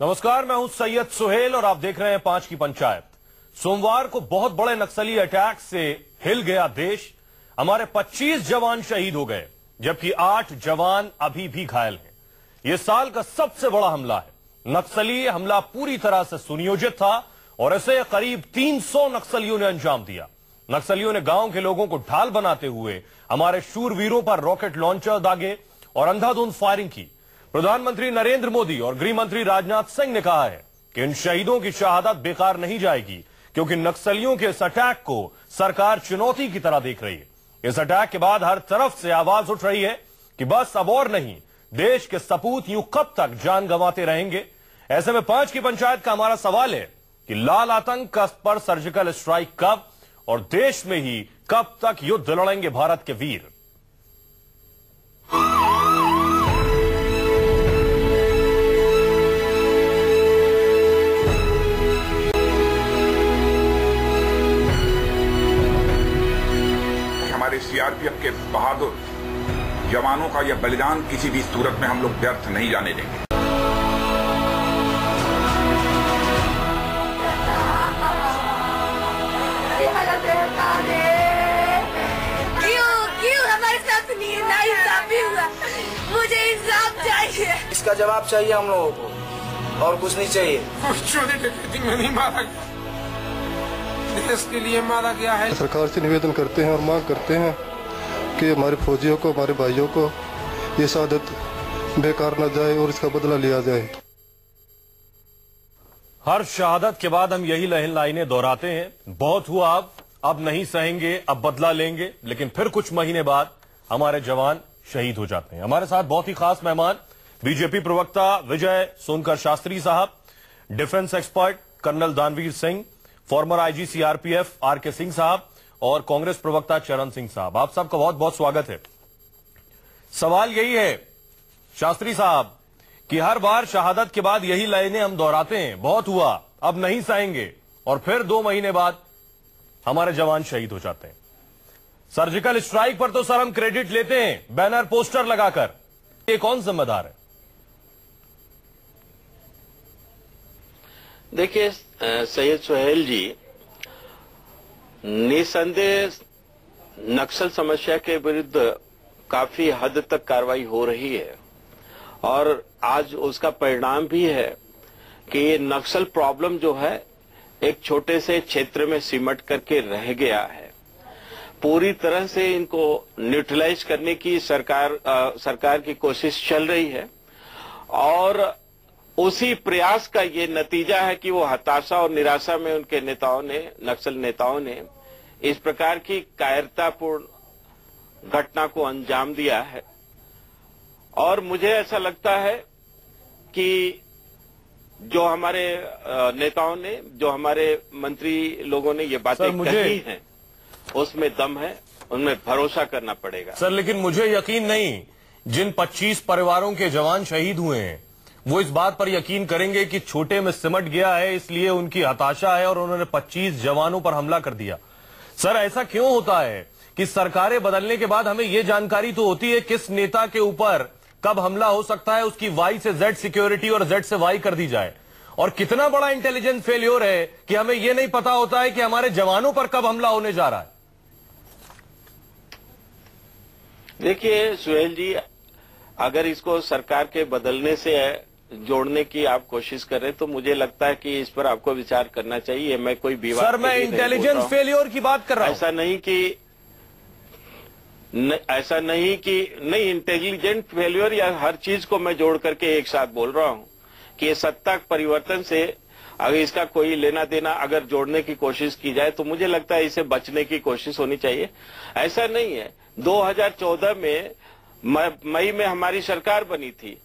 नमस्कार, मैं हूं सैयद सुहेल और आप देख रहे हैं 5 की पंचायत। सोमवार को बहुत बड़े नक्सली अटैक से हिल गया देश। हमारे 25 जवान शहीद हो गए, जबकि 8 जवान अभी भी घायल हैं। यह साल का सबसे बड़ा हमला है। नक्सली हमला पूरी तरह से सुनियोजित था और इसे करीब 300 नक्सलियों ने अंजाम दिया। नक्सलियों ने गांव के लोगों को ढाल बनाते हुए हमारे शूरवीरों पर रॉकेट लॉन्चर दागे और अंधाधुंध फायरिंग की। प्रधानमंत्री नरेंद्र मोदी और गृह मंत्री राजनाथ सिंह ने कहा है कि इन शहीदों की शहादत बेकार नहीं जाएगी, क्योंकि नक्सलियों के इस अटैक को सरकार चुनौती की तरह देख रही है। इस अटैक के बाद हर तरफ से आवाज उठ रही है कि बस अब और नहीं, देश के सपूत यूं कब तक जान गंवाते रहेंगे। ऐसे में 5 की पंचायत का हमारा सवाल है कि लाल आतंक पर सर्जिकल स्ट्राइक कब और देश में ही कब तक युद्ध लड़ेंगे भारत के वीर। हमारे सीआरपीएफ के बहादुर जवानों का यह बलिदान किसी भी सूरत में हम लोग व्यर्थ नहीं जाने देंगे। क्यों हमारे साथ नाइंसाफी हुआ? मुझे इंसाफ चाहिए। इसका जवाब चाहिए हम लोगों को, और कुछ नहीं चाहिए। चोरी डकैती में नहीं मारा गया, देश के लिए मारा गया है। सरकार से निवेदन करते हैं और मांग करते हैं कि हमारे फौजियों को, हमारे भाइयों को ये शहादत बेकार न जाए और इसका बदला लिया जाए। हर शहादत के बाद हम यही लाइनें दोहराते हैं, बहुत हुआ अब नहीं सहेंगे, अब बदला लेंगे। लेकिन फिर कुछ महीने बाद हमारे जवान शहीद हो जाते हैं। हमारे साथ बहुत ही खास मेहमान, बीजेपी प्रवक्ता विजय सोनकर शास्त्री साहब, defence expert colonel Danveer Singh, former IG CRPF RK Singh साहब और कांग्रेस प्रवक्ता चरण सिंह साहब। आप सबका बहुत बहुत स्वागत है। सवाल यही है शास्त्री साहब कि हर बार शहादत के बाद यही लाइनें हम दोहराते हैं, बहुत हुआ अब नहीं सहेंगे, और फिर 2 महीने बाद हमारे जवान शहीद हो जाते हैं। सर्जिकल स्ट्राइक पर तो सर हम क्रेडिट लेते हैं बैनर पोस्टर लगाकर, ये कौन जिम्मेदार है? देखिए सैयद सुहेल जी, निसंदेह नक्सल समस्या के विरुद्ध काफी हद तक कार्रवाई हो रही है और आज उसका परिणाम भी है कि ये नक्सल प्रॉब्लम जो है एक छोटे से क्षेत्र में सिमट करके रह गया है। पूरी तरह से इनको न्यूट्रलाइज करने की सरकार की कोशिश चल रही है और उसी प्रयास का ये नतीजा है कि वो हताशा और निराशा में उनके नक्सल नेताओं ने इस प्रकार की कायरतापूर्ण घटना को अंजाम दिया है। और मुझे ऐसा लगता है कि जो हमारे नेताओं ने, जो हमारे मंत्री लोगों ने ये बातें कही हैं, उसमें दम है, उनमें भरोसा करना पड़ेगा। सर लेकिन मुझे यकीन नहीं, जिन 25 परिवारों के जवान शहीद हुए हैं वो इस बात पर यकीन करेंगे कि छोटे में सिमट गया है, इसलिए उनकी हताशा है और उन्होंने 25 जवानों पर हमला कर दिया। सर ऐसा क्यों होता है कि सरकारें बदलने के बाद हमें यह जानकारी तो होती है किस नेता के ऊपर कब हमला हो सकता है, उसकी वाई से जेड सिक्योरिटी और जेड से वाई कर दी जाए, और कितना बड़ा इंटेलिजेंस फेल्योर है कि हमें यह नहीं पता होता है कि हमारे जवानों पर कब हमला होने जा रहा है। देखिए सुहेल जी, अगर इसको सरकार के बदलने से जोड़ने की आप कोशिश कर रहे हैं तो मुझे लगता है कि इस पर आपको विचार करना चाहिए। मैं कोई विवाद सर मैं इंटेलिजेंस फेलियर की बात कर रहा हूं। ऐसा नहीं कि इंटेलिजेंट फेलियर या हर चीज को मैं जोड़ करके एक साथ बोल रहा हूं कि ये सत्ता परिवर्तन से अगर इसका कोई लेना देना अगर जोड़ने की कोशिश की जाए तो मुझे लगता है इसे बचने की कोशिश होनी चाहिए। ऐसा नहीं है, 2014 में मई में हमारी सरकार बनी थी,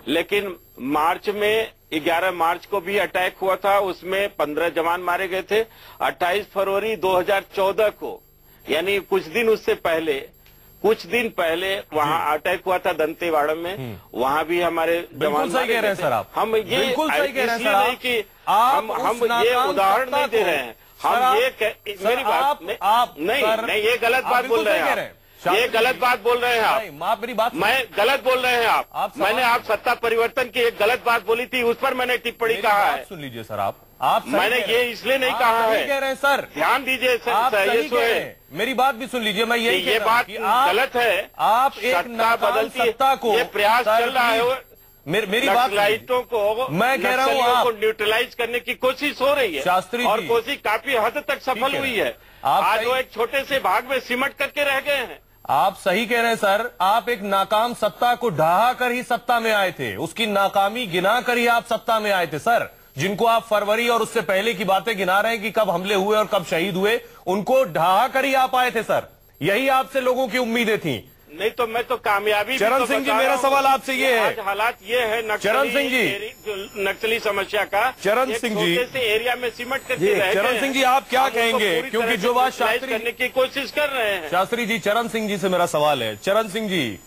लेकिन मार्च में 11 मार्च को भी अटैक हुआ था, उसमें 15 जवान मारे गए थे। 28 फरवरी 2014 को, यानी कुछ दिन पहले वहां अटैक हुआ था दंतेवाड़ा में, वहां भी हमारे जवान सही कह रहे हैं सर आप। हम ये बिल्कुल सही कह रहे हैं सर आप। कि हम ये उदाहरण नहीं दे रहे हैं, हम ये मेरी बात नहीं, ये गलत बात बोल रहे हैं आप। ये गलत बात बोल रहे हैं आप। आप मेरी बात, मैं गलत बोल रहे हैं आप। मैंने आप सत्ता परिवर्तन की एक गलत बात बोली थी, उस पर मैंने टिप्पणी कहा है। सुन लीजिए सर, आप मैंने ये इसलिए नहीं कहा है, कह रहे हैं सर, ध्यान दीजिए सर, आप सही ये कह रहे हैं। मेरी बात भी सुन लीजिए, मैं यही ये बात गलत है। आप एक नाकाम सत्ता को, ये प्रयास चल रहा है, मेरी बात, नक्सलाइटों को, मैं कह रहा हूँ आपको न्यूट्रलाइज करने की कोशिश हो रही है शास्त्री और जी, कोशिश काफी हद तक सफल हुई है। आज वो एक छोटे से भाग में सिमट करके रह गए हैं। आप सही कह रहे हैं सर, आप एक नाकाम सत्ता को ढहा कर ही सत्ता में आए थे, उसकी नाकामी गिना कर ही आप सत्ता में आए थे सर। जिनको आप फरवरी और उससे पहले की बातें गिना रहे हैं कि कब हमले हुए और कब शहीद हुए, उनको ढहा कर ही आप आए थे सर। यही आपसे लोगों की उम्मीदें थी। नहीं तो मैं तो कामयाबी। चरण सिंह जी, मेरा सवाल आपसे ये है, आज हालात ये है चरण सिंह जी, नक्सली समस्या का, चरण सिंह जी, छोटे से एरिया में सिमट करके रह गए। चरण सिंह जी, आप क्या कहेंगे, क्योंकि जो बात शास्त्री करने की कोशिश कर रहे हैं। शास्त्री जी, चरण सिंह जी से मेरा सवाल है। चरण सिंह जी,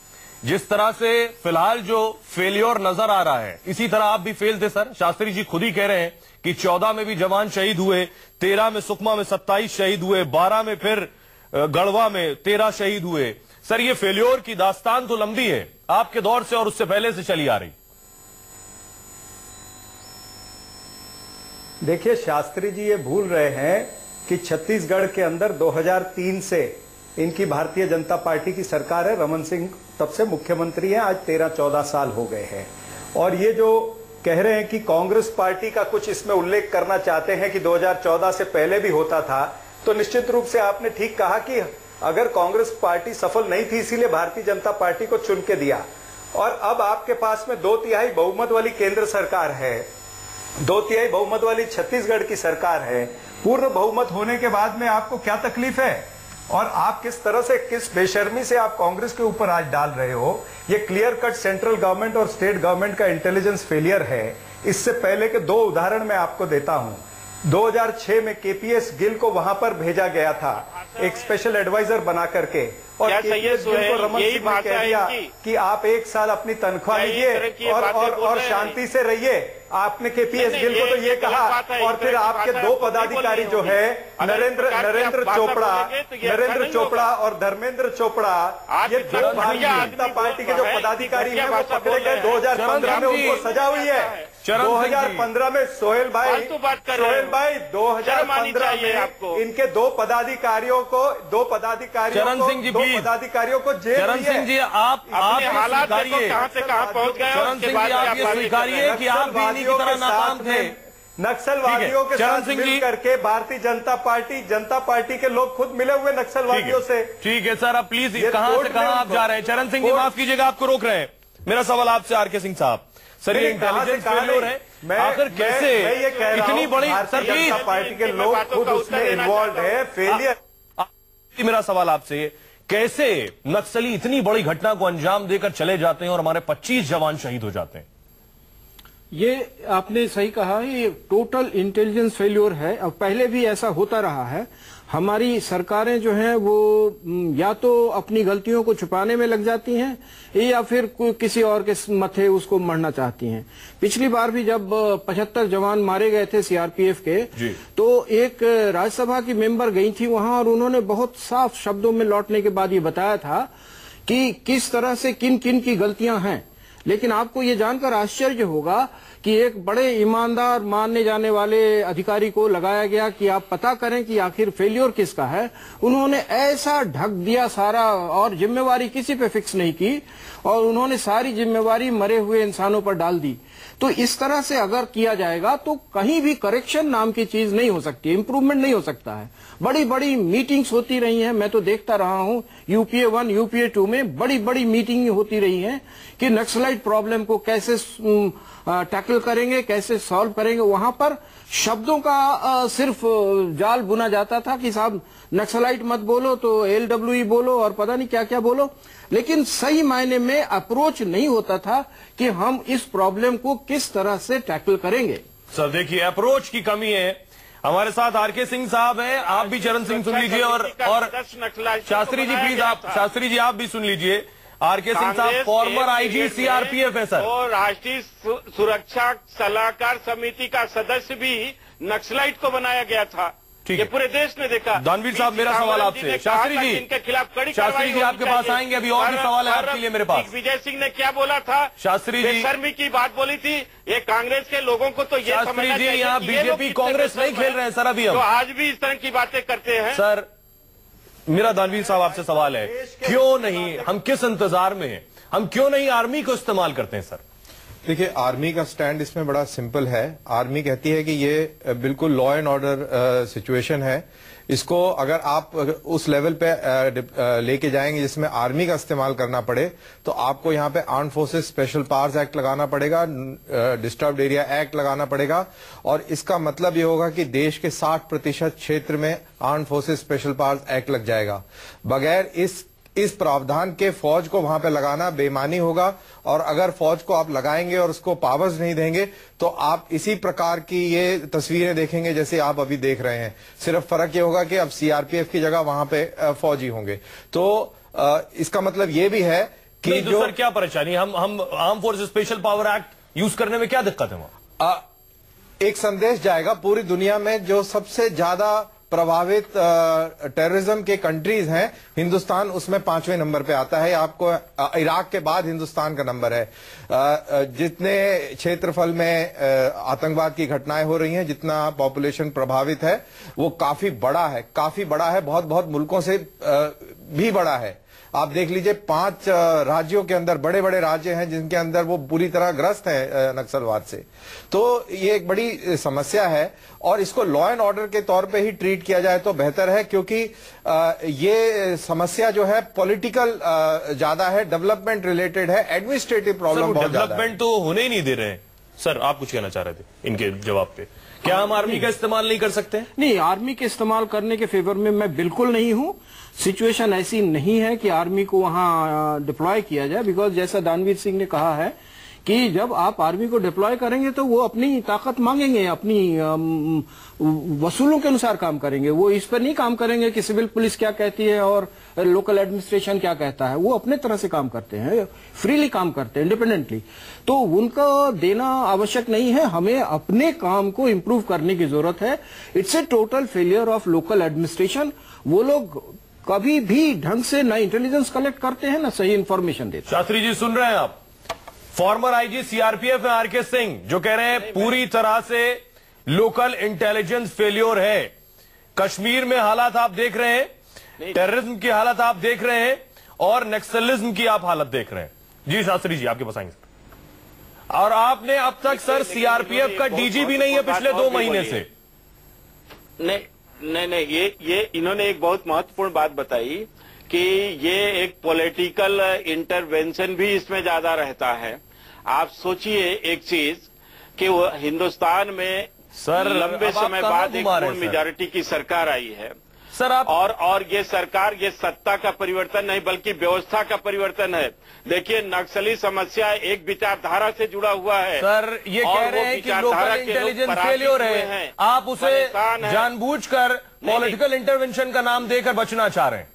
जिस तरह से फिलहाल जो फेलियर नजर आ रहा है, इसी तरह आप भी फेल थे सर। शास्त्री जी खुद ही कह रहे हैं कि 14 में भी जवान शहीद हुए, 13 में सुकमा में 27 शहीद हुए, 12 में फिर गढ़वा में 13 शहीद हुए। सर, ये फेलियर की दास्तान तो लंबी है, आपके दौर से और उससे पहले से चली आ रही। देखिए शास्त्री जी, ये भूल रहे हैं कि छत्तीसगढ़ के अंदर 2003 से इनकी भारतीय जनता पार्टी की सरकार है। रमन सिंह तब से मुख्यमंत्री हैं, आज 13-14 साल हो गए हैं। और ये जो कह रहे हैं कि कांग्रेस पार्टी का कुछ इसमें उल्लेख करना चाहते हैं कि 2014 से पहले भी होता था, तो निश्चित रूप से आपने ठीक कहा कि अगर कांग्रेस पार्टी सफल नहीं थी, इसीलिए भारतीय जनता पार्टी को चुन के दिया। और अब आपके पास में 2/3 बहुमत वाली केंद्र सरकार है, 2/3 बहुमत वाली छत्तीसगढ़ की सरकार है। पूर्ण बहुमत होने के बाद में आपको क्या तकलीफ है? और आप किस तरह से, किस बेशर्मी से आप कांग्रेस के ऊपर आज डाल रहे हो, ये क्लियर कट सेंट्रल गवर्नमेंट और स्टेट गवर्नमेंट का इंटेलिजेंस फेलियर है। इससे पहले के 2 उदाहरण मैं आपको देता हूं। 2006 में केपीएस गिल को वहां पर भेजा गया था एक स्पेशल एडवाइजर बना करके, और केपीएस गिल को रमन सिंह ने कह दिया कि आप 1 साल अपनी तनख्वाह लीजिए और शांति से रहिए। आपने केपीएस गिल को तो ये कहा, और फिर आपके 2 पदाधिकारी जो है नरेंद्र चोपड़ा और धर्मेंद्र चोपड़ा, ये 2 भारतीय जनता पार्टी के जो पदाधिकारी हैं वो पकड़े गए 2015 में, उनको सजा हुई है। 2015 में सोहेल भाई 2015 में इनके 2 पदाधिकारियों को जेल। चरण सिंह जी, आप हालात कहां से कहां पहुंच गए। चरण सिंह जी, आप ये स्वीकारिए कि आप भी इन्हीं की तरह नाकाम थे। नक्सलवादियों के साथ मिल करके भारतीय जनता पार्टी के लोग खुद मिले हुए नक्सलवादियों से। ठीक है सर, अब प्लीज कहां से कहां आप जा रहे हैं। चरण सिंह जी, माफ कीजिएगा, आपको रोक रहे हैं। मेरा सवाल आपसे आरके सिंह साहब, सर ये इंटेलिजेंस फेलियर है, आखिर कैसे इतनी बड़ी, सर प्लीज, पार्टी के लोग खुद उसमें इन्वॉल्व है। फेलियर, मेरा सवाल आपसे, कैसे नक्सली इतनी बड़ी घटना को अंजाम देकर चले जाते हैं और हमारे 25 जवान शहीद हो जाते हैं? ये आपने सही कहा, ये टोटल इंटेलिजेंस फेल्योर है। अब पहले भी ऐसा होता रहा है। हमारी सरकारें जो हैं वो या तो अपनी गलतियों को छुपाने में लग जाती हैं या फिर किसी और के मथे उसको मरना चाहती हैं। पिछली बार भी जब 75 जवान मारे गए थे सीआरपीएफ के, तो एक राज्यसभा की मेंबर गई थी वहां और उन्होंने बहुत साफ शब्दों में लौटने के बाद ये बताया था कि किस तरह से किन किन की गलतियां हैं। लेकिन आपको ये जानकर आश्चर्य होगा कि एक बड़े ईमानदार मानने जाने वाले अधिकारी को लगाया गया कि आप पता करें कि आखिर फेल्योर किसका है। उन्होंने ऐसा ढक दिया सारा, और जिम्मेवारी किसी पे फिक्स नहीं की, और उन्होंने सारी जिम्मेवारी मरे हुए इंसानों पर डाल दी। तो इस तरह से अगर किया जाएगा तो कहीं भी करेक्शन नाम की चीज नहीं हो सकती, इंप्रूवमेंट नहीं हो सकता है। बड़ी बड़ी मीटिंग्स होती रही हैं, मैं तो देखता रहा हूं यूपीए 1 यूपीए 2 में बड़ी बड़ी मीटिंग होती रही हैं कि नक्सलाइट प्रॉब्लम को कैसे टैकल करेंगे, कैसे सॉल्व करेंगे। वहां पर शब्दों का सिर्फ जाल बुना जाता था कि साहब नक्सलाइट मत बोलो तो LWE बोलो और पता नहीं क्या क्या बोलो, लेकिन सही मायने में अप्रोच नहीं होता था कि हम इस प्रॉब्लम को किस तरह से टैकल करेंगे। सर देखिए, अप्रोच की कमी है। हमारे साथ आरके सिंह साहब हैं, आप भी चरण सिंह सुन लीजिए, और शास्त्री जी प्लीज, शास्त्री जी आप भी सुन लीजिए। आरके सिंह साहब फॉर्मर आईजी सीआरपीएफ है सर, और राष्ट्रीय सुरक्षा सलाहकार समिति का सदस्य भी नक्सलाइट को बनाया गया था। ठीक ये है। पूरे देश ने देखा। दानवीर साहब, मेरा सवाल आपसे, शास्त्री जी, इनके खिलाफ कड़ी शास्त्री जी आपके पास आएंगे, अभी और भी सवाल है आपके लिए मेरे पास। विजय सिंह ने क्या बोला था? शास्त्री जी, बेशर्मी की बात बोली थी। ये कांग्रेस के लोगों को तो ये समझना चाहिए, यहाँ बीजेपी कांग्रेस नहीं खेल रहे हैं सर अभी हम, तो आज भी इस तरह की बातें करते हैं। सर मेरा दानवीर साहब आपसे सवाल है, क्यों नहीं, हम किस इंतजार में हैं, हम क्यों नहीं आर्मी को इस्तेमाल करते हैं सर? देखिए, आर्मी का स्टैंड इसमें बड़ा सिंपल है। आर्मी कहती है कि ये बिल्कुल लॉ एंड ऑर्डर सिचुएशन है, इसको अगर आप उस लेवल पे लेके जाएंगे जिसमें आर्मी का इस्तेमाल करना पड़े, तो आपको यहाँ पे armed forces special powers act लगाना पड़ेगा, डिस्टर्ब्ड एरिया एक्ट लगाना पड़ेगा, और इसका मतलब ये होगा कि देश के 60% क्षेत्र में armed forces special powers act लग जाएगा। बगैर इस प्रावधान के फौज को वहां पे लगाना बेईमानी होगा, और अगर फौज को आप लगाएंगे और उसको पावर्स नहीं देंगे तो आप इसी प्रकार की ये तस्वीरें देखेंगे जैसे आप अभी देख रहे हैं। सिर्फ फर्क ये होगा कि अब सीआरपीएफ की जगह वहां पे फौजी होंगे। तो इसका मतलब ये भी है कि जो सर क्या परेशानी, हम arm force special power act use करने में क्या दिक्कत है वहां? एक संदेश जाएगा पूरी दुनिया में, जो सबसे ज्यादा प्रभावित टेररिज्म के कंट्रीज हैं, हिंदुस्तान उसमें 5वें नंबर पे आता है। आपको इराक के बाद हिंदुस्तान का नंबर है। जितने क्षेत्रफल में आतंकवाद की घटनाएं हो रही हैं, जितना पॉपुलेशन प्रभावित है, वो काफी बड़ा है, बहुत बहुत मुल्कों से भी बड़ा है। आप देख लीजिए 5 राज्यों के अंदर, बड़े बड़े राज्य हैं जिनके अंदर वो पूरी तरह ग्रस्त है नक्सलवाद से। तो ये एक बड़ी समस्या है, और इसको लॉ एंड ऑर्डर के तौर पे ही ट्रीट किया जाए तो बेहतर है, क्योंकि ये समस्या जो है पॉलिटिकल ज्यादा है, डेवलपमेंट रिलेटेड है, एडमिनिस्ट्रेटिव प्रॉब्लम बहुत ज्यादा है। डेवलपमेंट तो होने ही नहीं दे रहे हैं सर। आप कुछ कहना चाह रहे थे इनके जवाब पे? क्या हम आर्मी का इस्तेमाल नहीं कर सकते? नहीं, आर्मी के इस्तेमाल करने के फेवर में मैं बिल्कुल नहीं हूं। सिचुएशन ऐसी नहीं है कि आर्मी को वहां डिप्लॉय किया जाए, बिकॉज जैसा दानवीर सिंह ने कहा है कि जब आप आर्मी को डिप्लॉय करेंगे तो वो अपनी ताकत मांगेंगे, अपनी वसूलों के अनुसार काम करेंगे। वो इस पर नहीं काम करेंगे कि सिविल पुलिस क्या कहती है और लोकल एडमिनिस्ट्रेशन क्या कहता है। वो अपने तरह से काम करते हैं, फ्रीली काम करते हैं, इंडिपेंडेंटली। तो उनका देना आवश्यक नहीं है। हमें अपने काम को इंप्रूव करने की जरूरत है। It's a total failure of local administration. वो लोग कभी भी ढंग से ना इंटेलिजेंस कलेक्ट करते हैं, ना सही इंफॉर्मेशन देते हैं। शास्त्री जी सुन रहे हैं आप? Former IG CRPF RK Singh जो कह रहे हैं पूरी तरह से लोकल इंटेलिजेंस फेल्योर है। कश्मीर में हालात आप देख रहे हैं, टेररिज्म की हालत आप देख रहे हैं, और नक्सलिज्म की आप हालत देख रहे हैं। जी शास्त्री जी आपके पास आएंगे सर। और आपने अब तक सर सीआरपीएफ का डीजी भी नहीं है पिछले 2 महीने से। नहीं, ये इन्होंने एक बहुत महत्वपूर्ण बात बताई कि ये एक पॉलिटिकल इंटरवेंशन भी इसमें ज्यादा रहता है। आप सोचिए एक चीज कि वो हिंदुस्तान में सर लंबे समय बाद एक पूर्ण मेजॉरिटी की सरकार आई है सर। आप और ये सरकार, ये सत्ता का परिवर्तन नहीं बल्कि व्यवस्था का परिवर्तन है। देखिए, नक्सली समस्या एक विचारधारा से जुड़ा हुआ है सर। ये कह रहे हैं कि लोकल इंटेलिजेंस फेल्योर है, आप उसे जानबूझकर पॉलिटिकल इंटरवेंशन का नाम देकर बचना चाह रहे हैं।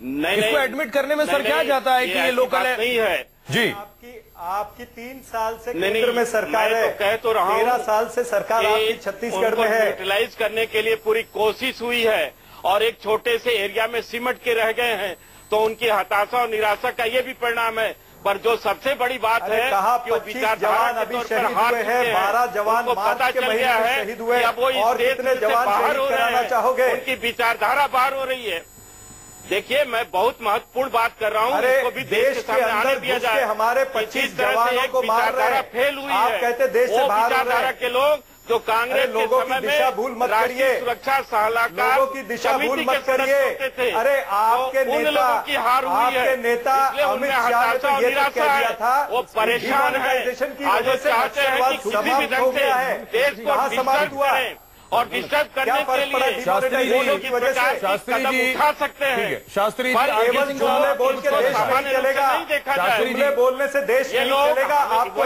नहीं, इसको एडमिट करने में सर क्या जाता है कि ये लोकल है? नहीं है जी। आपकी 3 साल से नहीं, केंद्र में सरकार है, कह तो रहा हूं 13 साल से सरकार आपकी छत्तीसगढ़ में है। यूटिलाइज करने के लिए पूरी कोशिश हुई है, और एक छोटे से एरिया में सिमट के रह गए हैं, तो उनकी हताशा और निराशा का ये भी परिणाम है। पर जो सबसे बड़ी बात है कि वो 25 जवान अभी शहीद हुए हैं, 12 जवान मार्च के महीने में शहीद हुए, और कितने जवान शहीद कराना चाहोगे? उनकी विचारधारा बाहर हो रही है। देखिए, मैं बहुत महत्वपूर्ण बात कर रहा हूँ, इसको भी देश के सामने आने अंदर दिया जाए। हमारे 25 जवानों को मार रहे हैं, फेल हुई आप है। कहते देश से बाहर हो रहे हैं। के लोग जो कांग्रेस के लोगों समय की दिशा भूल मत करिए, सुरक्षा सलाहकार लोगों की दिशा भूल मत करिए। अरे आपके उन नेता, लोगों की हार हुई है, आपके नेता अमित शाह ने तो ये तो कह दिया था, वो परेशान है, आज वो चाहते हैं कि किसी भी ढंग से देश को डिस्टर्ब करें, और डिस्टर्ब करने के लिए शास्त्री जी की वजह से कदम उठा सकते हैं। शास्त्री जी केवल जुमले बोल के देश नहीं चलेगा, जुमले बोलने से देश नहीं चलेगा। आपको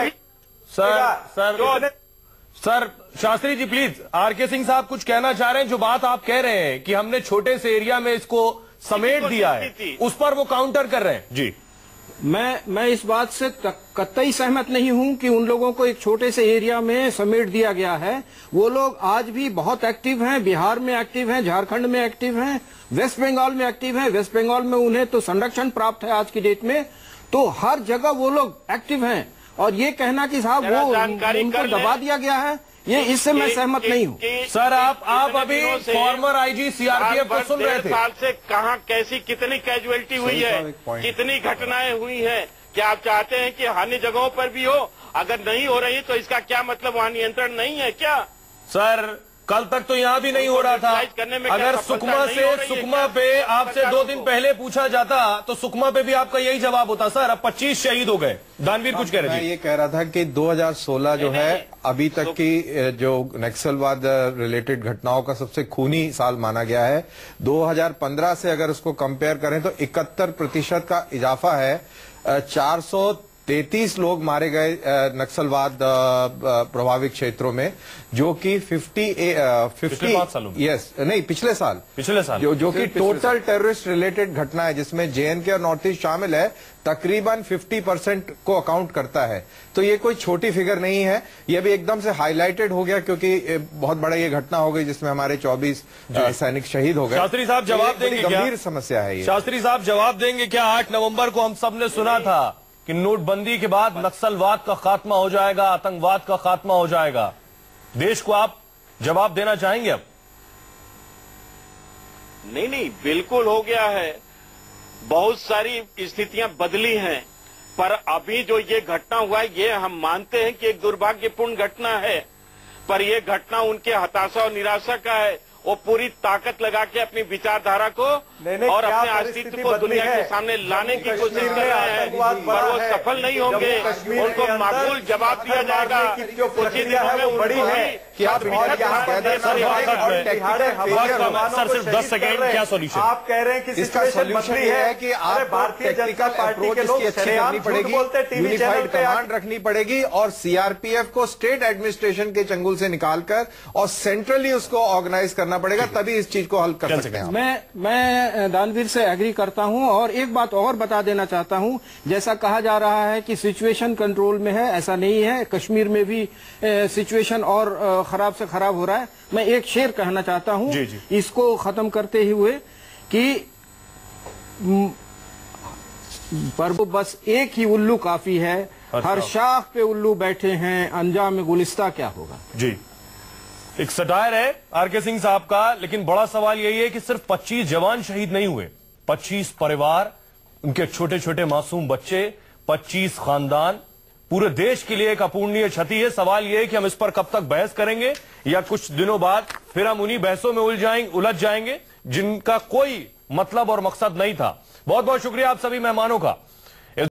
सर शास्त्री जी प्लीज, आरके सिंह साहब कुछ कहना चाह रहे हैं। जो बात आप कह रहे हैं कि हमने छोटे से एरिया में इसको समेट दिया है, उस पर वो काउंटर कर रहे हैं। जी मैं इस बात से कतई सहमत नहीं हूं कि उन लोगों को एक छोटे से एरिया में समेट दिया गया है। वो लोग आज भी बहुत एक्टिव हैं, बिहार में एक्टिव हैं, झारखंड में एक्टिव हैं, वेस्ट बंगाल में एक्टिव हैं। वेस्ट बंगाल में उन्हें तो संरक्षण प्राप्त है आज की डेट में, तो हर जगह वो लोग एक्टिव हैं। और ये कहना कि साहब वो उनको दबा दिया गया है, ये इससे मैं सहमत नहीं हूँ। सर आप अभी फॉर्मर आईजी सीआरपीएफ को सुन रहे थे। साल से कहां कैसी कितनी कैजुअलिटी हुई है, कितनी घटनाएं हुई हैं। क्या आप चाहते हैं कि हानि जगहों पर भी हो? अगर नहीं हो रही तो इसका क्या मतलब वहां नियंत्रण नहीं है क्या? सर कल तक तो यहाँ भी नहीं हो रहा था। अगर सुकमा पे आपसे 2 दिन पहले पूछा जाता तो सुकमा पे भी आपका यही जवाब होता। सर अब 25 शहीद हो गए। दानवीर कुछ कह रहे थे। मैं ये कह रहा था कि 2016 जो है अभी तक की जो नक्सलवाद रिलेटेड घटनाओं का सबसे खूनी साल माना गया है। 2015 से अगर उसको कंपेयर करें तो 71% का इजाफा है। 433 लोग मारे गए नक्सलवाद प्रभावित क्षेत्रों में, जो कि 50 पिछले साल जो कि टोटल टेररिस्ट रिलेटेड घटना है, जिसमें जेएनके और नॉर्थ ईस्ट शामिल है, तकरीबन 50% को अकाउंट करता है। तो ये कोई छोटी फिगर नहीं है। ये भी एकदम से हाईलाइटेड हो गया क्योंकि बहुत बड़ा ये घटना हो गई जिसमें हमारे 24 सैनिक शहीद हो गए। शास्त्री साहब जवाब देंगे क्या? गंभीर समस्या है ये। शास्त्री साहब जवाब देंगे क्या? 8 नवंबर को हम सब ने सुना था कि नोटबंदी के बाद नक्सलवाद का खात्मा हो जाएगा, आतंकवाद का खात्मा हो जाएगा। देश को आप जवाब देना चाहेंगे अब? नहीं, बिल्कुल हो गया है। बहुत सारी स्थितियां बदली हैं, पर अभी जो ये घटना हुआ है, ये हम मानते हैं कि एक दुर्भाग्यपूर्ण घटना है, पर ये घटना उनके हताशा और निराशा का है। वो पूरी ताकत लगा के अपनी विचारधारा को और अपने अस्तित्व को दुनिया के सामने लाने की कोशिश कर रहे हैं, पर वो सफल नहीं होंगे। उनको माकूल जवाब दिया जाएगा। कुछ ही दिनों में सर सिर्फ 10 सेकेंड, क्या सोल्यूशन? आप कह रहे हैं कि इसका सोल्यूशन ये है कि आप भारतीय जनता पार्टी के लोग अच्छी करनी पड़ेगी, यूनिफाइड कमांड रखनी पड़ेगी और सीआरपीएफ को स्टेट एडमिनिस्ट्रेशन के चंगुल से निकालकर और सेंट्रली उसको ऑर्गेनाइज करना पड़ेगा, तभी इस चीज को हल कर सकते हैं। मैं दानवीर से एग्री करता हूं और एक बात और बता देना चाहता हूं। जैसा कहा जा रहा है कि सिचुएशन कंट्रोल में है, ऐसा नहीं है। कश्मीर में भी सिचुएशन और खराब से खराब हो रहा है। मैं एक शेर कहना चाहता हूं इसको खत्म करते हुए कि पर बस एक ही उल्लू काफी है, हर शाख पे उल्लू बैठे हैं, अंजाम गुलिस्ता क्या होगा। जी, एक सटायर है आरके सिंह साहब का, लेकिन बड़ा सवाल यही है कि सिर्फ 25 जवान शहीद नहीं हुए, 25 परिवार, उनके छोटे छोटे मासूम बच्चे, 25 खानदान, पूरे देश के लिए एक अपूर्णीय क्षति है। सवाल यह है कि हम इस पर कब तक बहस करेंगे या कुछ दिनों बाद फिर हम उन्हीं बहसों में उलझ जाएंगे जिनका कोई मतलब और मकसद नहीं था। बहुत बहुत शुक्रिया आप सभी मेहमानों का।